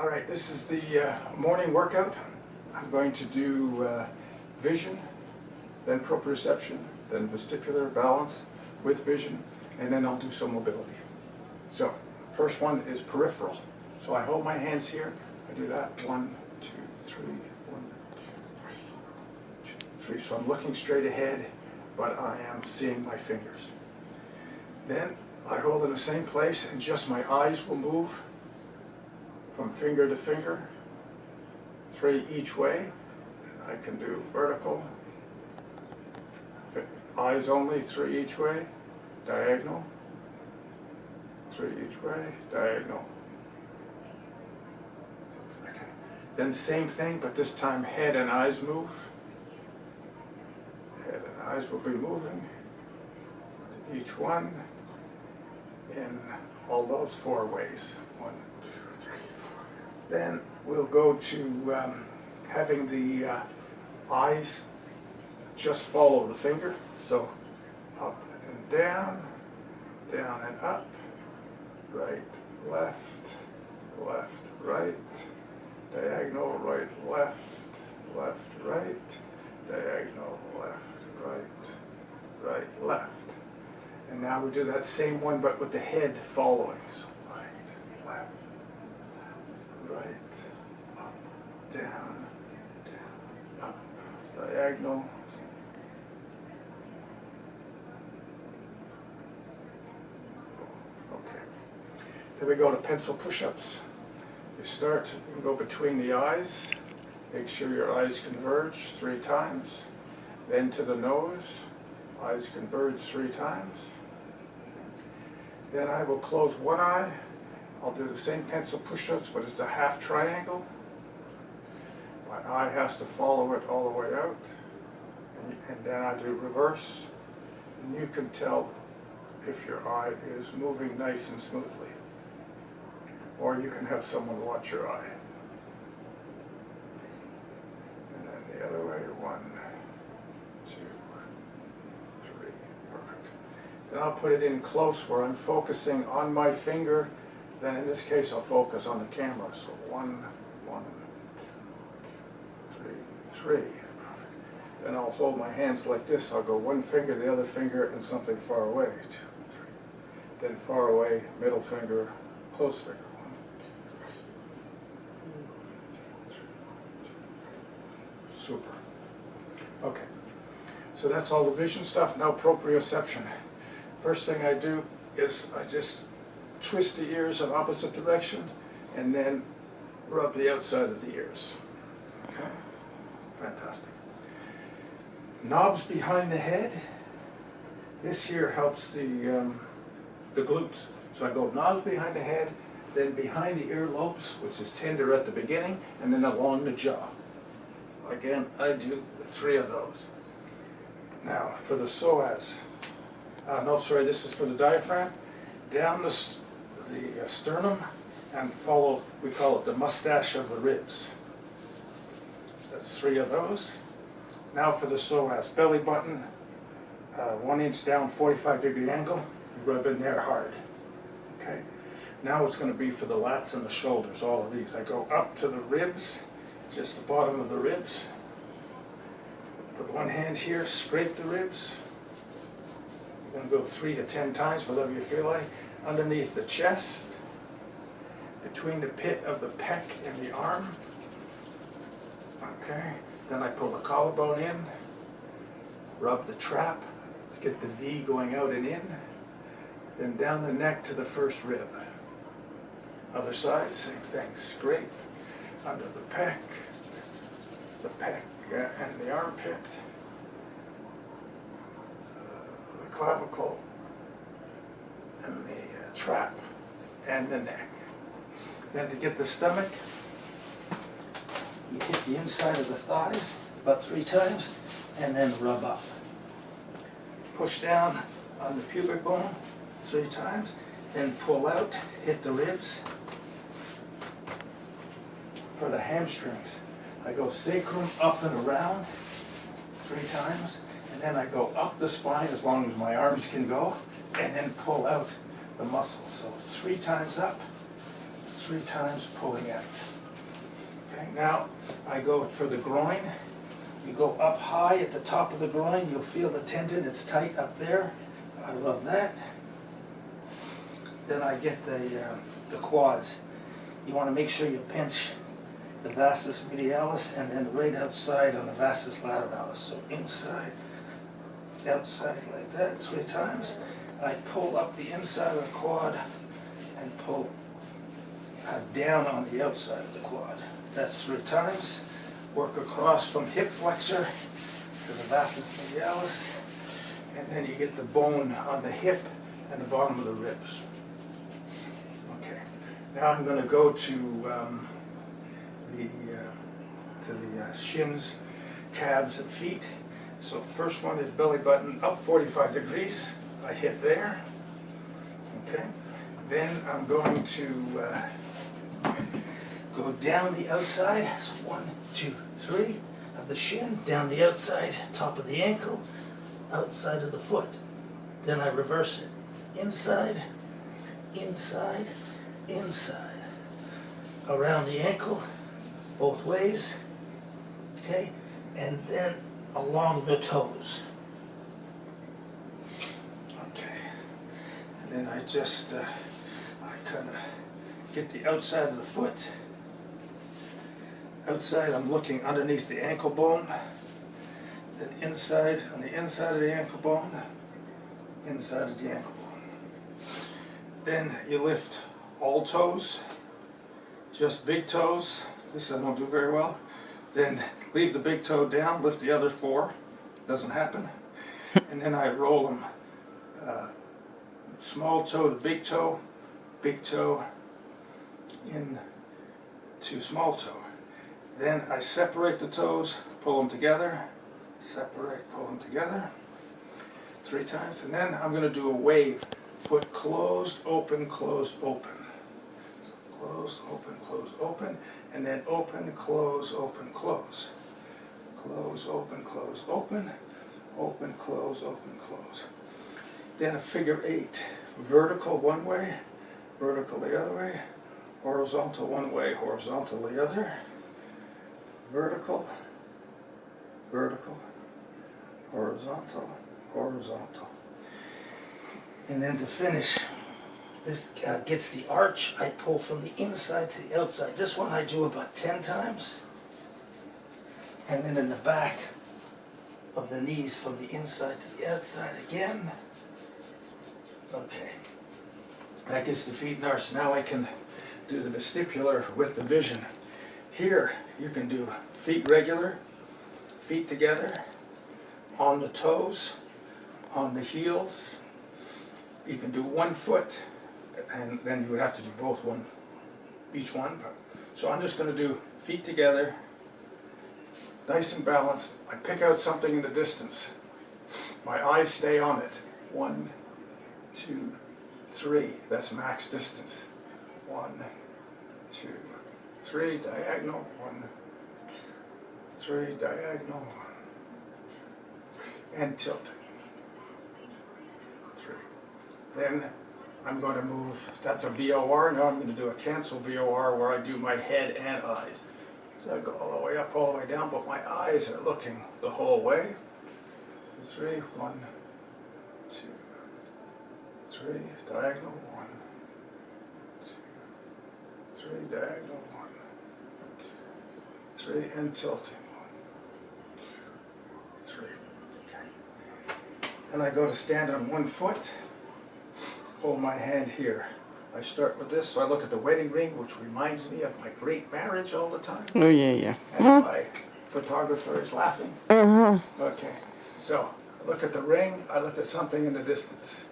All right, this is the morning workout. I'm going to do vision, then proprioception, then vestibular balance with vision, and then I'll do some mobility. So, first one is peripheral. So I hold my hands here, I do that, 1, 2, 3, 1, 2, 3. So I'm looking straight ahead, but I am seeing my fingers. Then I hold in the same place and just my eyes will move from finger to finger, 3 each way. I can do vertical, eyes only, 3 each way, diagonal, 3 each way, diagonal. Then same thing, but this time head and eyes move. Head and eyes will be moving, each one in all those 4 ways. 1, 2, 3, 4. Then we'll go to having the eyes just follow the finger. So up and down, down and up, right, left, left, right, diagonal, right, left, left, right, diagonal, left, right, right, left. And now we do that same one, but with the head following. So right, left, right, up, down, down, up, diagonal. Okay. Then we go to pencil push-ups. You start, you can go between the eyes. Make sure your eyes converge 3 times. Then to the nose. Eyes converge 3 times. Then I will close one eye. I'll do the same pencil push-ups, but it's a half triangle. My eye has to follow it all the way out. And then I do reverse. And you can tell if your eye is moving nice and smoothly. Or you can have someone watch your eye. And then the other way, 1, 2, 3, perfect. Then I'll put it in close where I'm focusing on my finger. Then in this case I'll focus on the camera. So 1, 1, 2, 3, 3. Perfect. Then I'll hold my hands like this. I'll go one finger, the other finger, and something far away. 2, 3. Then far away, middle finger, close finger. Super. Okay. So that's all the vision stuff. Now proprioception. First thing I do is I just twist the ears in opposite direction and then rub the outside of the ears. Okay? Fantastic. Knobs behind the head. This here helps the glutes. So I go knobs behind the head, then behind the earlobes, which is tender at the beginning, and then along the jaw. Again, I do 3 of those. Now, for the psoas, no, sorry, this is for the diaphragm, down the sternum and follow, we call it the mustache of the ribs. That's 3 of those. Now for the psoas, belly button, 1 inch down, 45-degree angle, you rub in there hard. Okay. Now it's going to be for the lats and the shoulders, all of these. I go up to the ribs, just the bottom of the ribs. Put one hand here, scrape the ribs. You're going to go 3 to 10 times, whatever you feel like. Underneath the chest, between the pit of the pec and the arm. Okay. Then I pull the collarbone in, rub the trap to get the V going out and in. Then down the neck to the first rib. Other side, same thing. Scrape under the pec and the armpit, the clavicle, and the trap, and the neck. Then to get the stomach, you hit the inside of the thighs about 3 times, and then rub up. Push down on the pubic bone 3 times, then pull out, hit the ribs. For the hamstrings, I go sacrum up and around 3 times, and then I go up the spine as long as my arms can go, and then pull out the muscles. So 3 times up, 3 3 times, pulling out. Okay, now I go for the groin. You go up high at the top of the groin, you'll feel the tendon, it's tight up there. I love that. Then I get the quads. You want to make sure you pinch the vastus medialis and then right outside on the vastus lateralis. So inside, outside like that 3 times. I pull up the inside of the quad and pull down on the outside of the quad. That's 3 times. Work across from hip flexor to the vastus medialis, and then you get the bone on the hip and the bottom of the ribs. Okay, now I'm going to go to the shins, calves, and feet. So first one is belly button up 45 degrees. I hit there. Okay, then I'm going to go down the outside. So 1, 2, 3 of the shin, down the outside, top of the ankle, outside of the foot. Then I reverse it. Inside, inside, inside. Around the ankle, both ways. Okay, and then along the toes. Okay, and then I just, I kind of get the outside of the foot. Outside, I'm looking underneath the ankle bone. Then inside, on the inside of the ankle bone, inside of the ankle bone. Then you lift all toes, just big toes. This I don't do very well. Then leave the big toe down, lift the other 4. Doesn't happen. And then I roll them. Small toe to big toe in to small toe. Then I separate the toes, pull them together, separate, pull them together 3 times, and then I'm going to do a wave. Foot closed, open, closed, open. So closed, open, and then open, close, open, close. Close, open, open, open, close, open, close. Then a figure 8. Vertical one way, vertical the other way, horizontal one way, horizontal the other. Vertical, vertical, horizontal, horizontal. And then to finish, this gets the arch. I pull from the inside to the outside. This one I do about 10 times. And then in the back of the knees from the inside to the outside again. Okay. That gets the feet and arch. Now I can do the vestibular with the vision. Here, you can do feet regular, feet together, on the toes, on the heels. You can do 1 foot, and then you would have to do both each one. So I'm just going to do feet together, nice and balanced. I pick out something in the distance. My eyes stay on it. 1, 2, 3. That's max distance. 1, 2, 3, diagonal, 1, 3, diagonal, 1, and tilt. 3. Then I'm going to move, that's a VOR, now I'm going to do a cancel VOR where I do my head and eyes. So I go all the way up, all the way down, but my eyes are looking the whole way. 3, 1, 2, 3, diagonal, 1, 2, 3, diagonal, 1, 3, and tilting. 1, 2, 3. Okay. Then I go to stand on 1 foot, hold my hand here. I start with this, so I look at the wedding ring, which reminds me of my great marriage all the time. Oh, yeah. As my photographer is laughing. Okay, so I look at the ring, I look at something in the distance.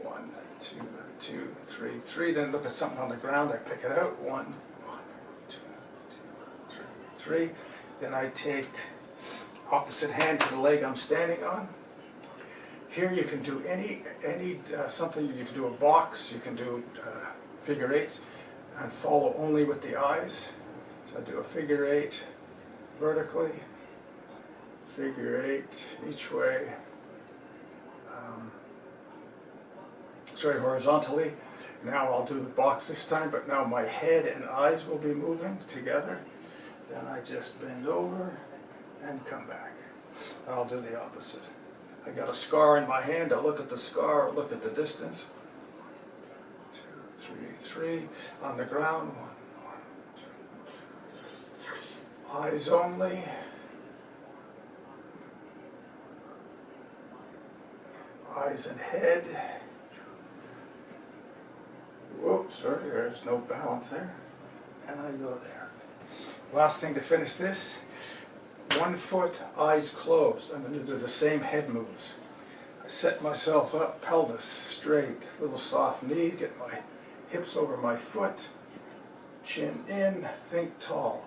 1, 2, 2, 3, 3. Then look at something on the ground, I pick it out. 1, 2, 2, 3, 3. Then I take opposite hand to the leg I'm standing on. Here you can do any something. You can do a box, you can do figure 8s, and follow only with the eyes. So I do a figure 8 vertically, figure 8 each way, horizontally, Now I'll do the box this time, but now my head and eyes will be moving together. Then I just bend over and come back. I'll do the opposite. I got a scar in my hand, I look at the scar, look at the distance. 2, 3, 3, on the ground, 1, 1, 2, 3. Eyes only. Eyes and head. Whoops, sorry, there's no balance there. And I go there. Last thing to finish this, 1 foot, eyes closed. I'm going to do the same head moves. I set myself up, pelvis straight, little soft knee, get my hips over my foot, chin in, think tall.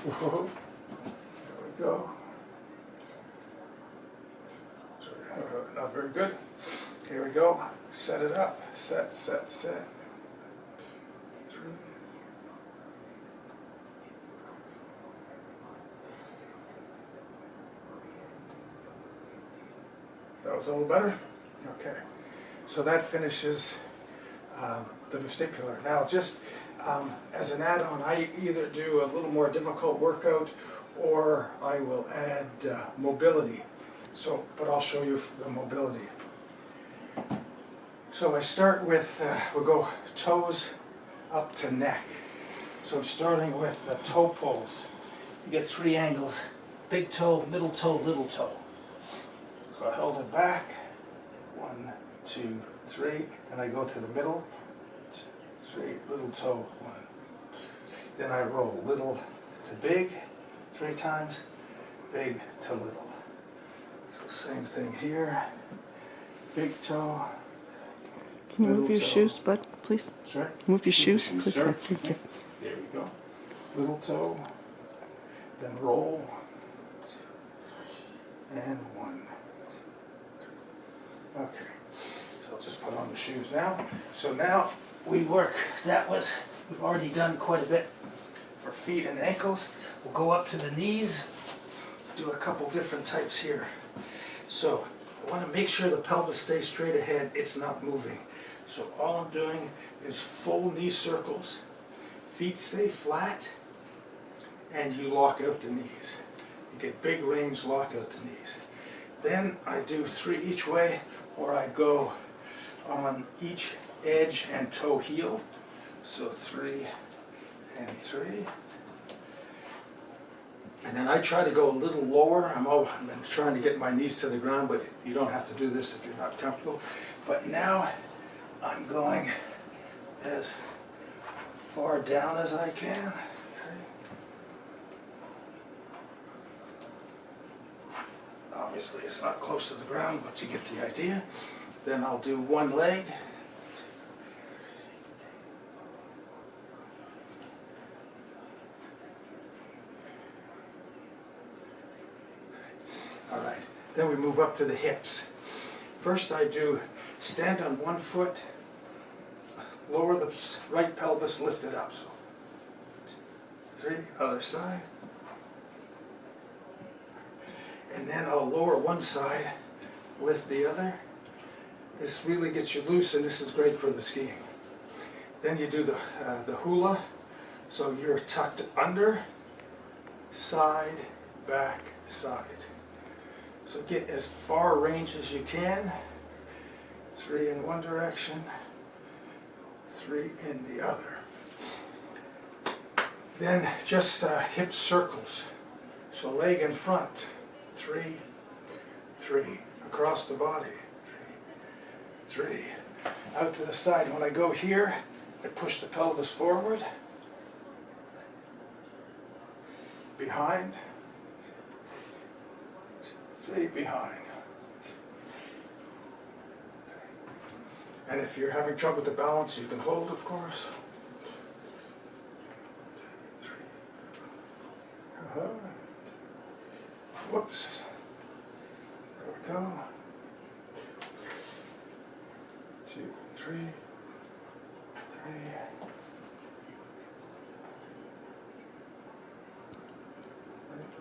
Whoa. There we go. Not very good. Here we go. Set it up. Set, set, set. 3. That was a little better? Okay. So that finishes the vestibular. Now just as an add-on, I either do a little more difficult workout or I will add mobility. So, but I'll show you the mobility. So I start with, we'll go toes up to neck. So I'm starting with toe pulls. You get 3 angles, big toe, little toe, little toe. So I hold it back, 1, 2, 3, then I go to the middle, 2, 3, little toe, 1. Then I roll little to big, 3 times, big to little. So same thing here, big toe. Can you move your shoes, bud, please? Sorry? Move your shoes, please. Sure. Thank you. There we go. Little toe, then roll, and 1. Okay, so I'll just put on the shoes now. So now we work, we've already done quite a bit for feet and ankles. We'll go up to the knees, do a couple different types here. So I want to make sure the pelvis stays straight ahead, it's not moving. So all I'm doing is full knee circles, feet stay flat, and you lock out the knees. You get big range, lock out the knees. Then I do 3 each way, or I go on each edge and toe heel. So 3 and 3. And then I try to go a little lower. I'm trying to get my knees to the ground, but you don't have to do this if you're not comfortable. But now I'm going as far down as I can. Obviously it's not close to the ground, but you get the idea. Then I'll do 1 leg. All right, then we move up to the hips. First I do stand on 1 foot, lower the right pelvis, lift it up. So 3, other side. And then I'll lower one side, lift the other. This really gets you loose, and this is great for the skiing. Then you do the hula. So you're tucked under, side, back, side. So get as far range as you can. 3 in one direction, 3 in the other. Then just hip circles. So leg in front, 3, 3, across the body, 3, 3, out to the side. When I go here, I push the pelvis forward, behind, 3, behind. And if you're having trouble with the balance, you can hold, of course. 3. Whoops. There we go. 2, 3, 3.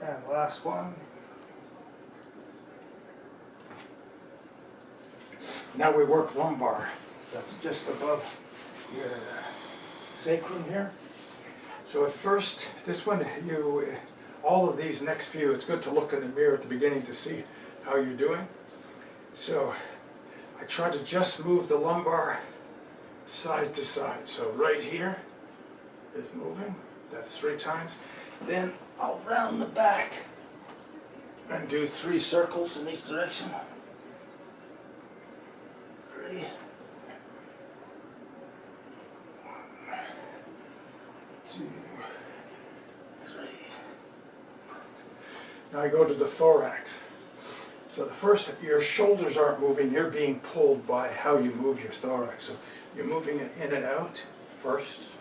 And last one. Now we work lumbar. That's just above your sacrum here. So at first, this one, all of these next few, it's good to look in the mirror at the beginning to see how you're doing. So I try to just move the lumbar side to side. So right here is moving. That's 3 times. Then I'll round the back and do 3 circles in each direction. 3. 1, 2, 3. Now I go to the thorax. So the first, your shoulders aren't moving, you're being pulled by how you move your thorax. So you're moving it in and out first.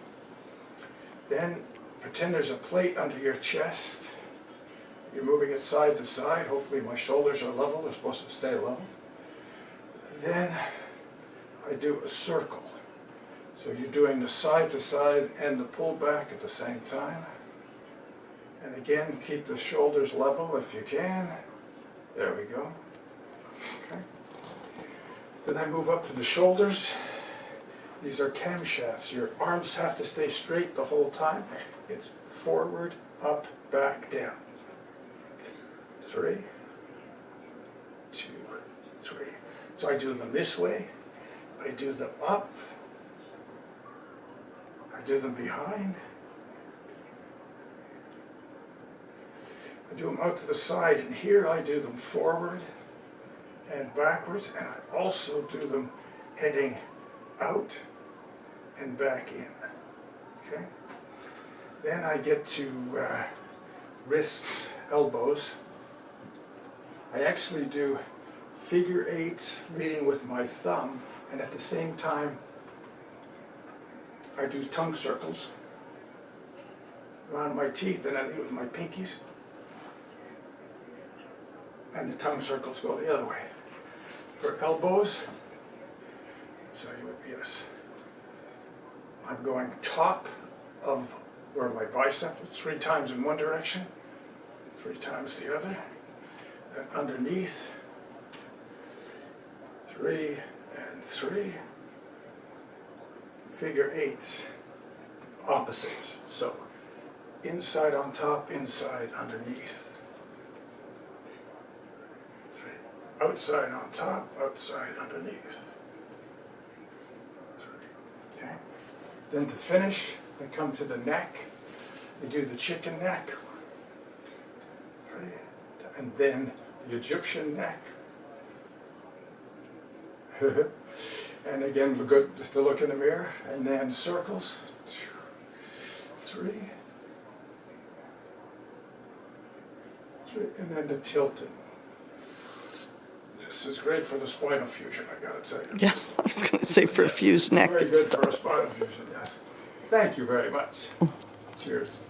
Then pretend there's a plate under your chest. You're moving it side to side. Hopefully my shoulders are level. They're supposed to stay level. Then I do a circle. So you're doing the side to side and the pull back at the same time. And again, keep the shoulders level if you can. There we go. Okay. Then I move up to the shoulders. These are camshafts. Your arms have to stay straight the whole time. It's forward, up, back, down. 3, 2, 3. So I do them this way. I do them up. I do them behind. I do them out to the side, and here I do them forward and backwards, and I also do them heading out and back in. Okay? Then I get to wrists, elbows. I actually do figure 8s leading with my thumb, and at the same time I do tongue circles around my teeth, and I lead with my pinkies. And the tongue circles go the other way. For elbows, so yes, I'm going top of where my bicep is 3 times in one direction, 3 times the other, and underneath, 3 and 3, figure 8s, opposites. So inside on top, inside underneath. Outside on top, outside underneath. Okay. Then to finish, I come to the neck. We do the chicken neck. And then the Egyptian neck. And again, we're good just to look in the mirror. And then circles. 2, 3. And then the tilted. This is great for the spinal fusion, I gotta tell you. Yeah, I was going to say for a fused neck. Very It's good for a spinal fusion, yes. Thank you very much. Cheers.